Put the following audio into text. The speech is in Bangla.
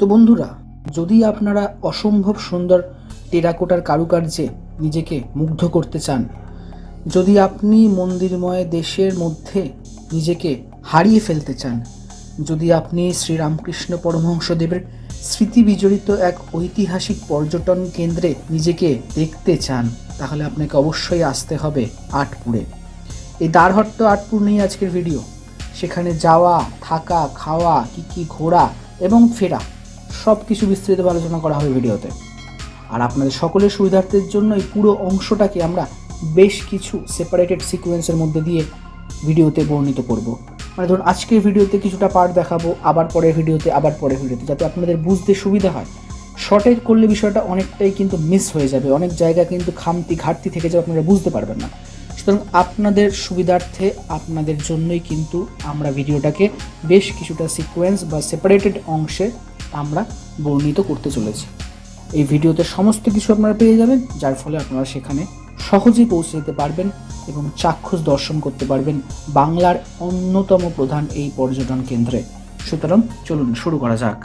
তো বন্ধুরা, যদি আপনারা অসম্ভব সুন্দর টেরাকোটার কারুকার্যে নিজেকে মুগ্ধ করতে চান, যদি আপনি মন্দিরময় দেশের মধ্যে নিজেকে হারিয়ে ফেলতে চান, যদি আপনি শ্রীরামকৃষ্ণ পরমহংসদেবের স্মৃতি বিজড়িত এক ঐতিহাসিক পর্যটন কেন্দ্রে নিজেকে দেখতে চান, তাহলে আপনাকে অবশ্যই আসতে হবে আটপুরে। এই দ্বারহট্ট আটপুর নিয়ে আজকের ভিডিও। সেখানে যাওয়া, থাকা, খাওয়া, কী ঘোরা এবং ফেরা সব কিছু বিস্তারিত আলোচনা করা হবে ভিডিওতে। আর আপনাদের সকলের সুবিধার্থের জন্য এই পুরো অংশটাকে আমরা বেশ কিছু সেপারেটেড সিকোয়েন্সের মধ্যে দিয়ে ভিডিওতে বর্ণিত করব। মানে ধরুন, আজকের ভিডিওতে কিছুটা পার্ট দেখাবো, আবার পরের ভিডিওতে, যাতে আপনাদের বুঝতে সুবিধা হয়। শর্টের করলে বিষয়টা অনেকটাই কিন্তু মিস হয়ে যাবে, অনেক জায়গা কিন্তু ঘাটতি থেকে যাবে, আপনারা বুঝতে পারবেন না। সুতরাং আপনাদের সুবিধার্থে, আপনাদের জন্যই কিন্তু আমরা ভিডিওটাকে বেশ কিছুটা সিকোয়েন্স বা সেপারেটেড অংশে আমরা বর্ণিত করতে চলেছি। এই ভিডিওতে সমস্ত কিছু আপনারা পেয়ে যাবেন, যার ফলে আপনারা সেখানে সহজেই পৌঁছে যেতে পারবেন এবং চাক্ষুষ দর্শন করতে পারবেন বাংলার অন্যতম প্রধান এই পর্যটন কেন্দ্রে। সুতরাং চলুন শুরু করা যাক।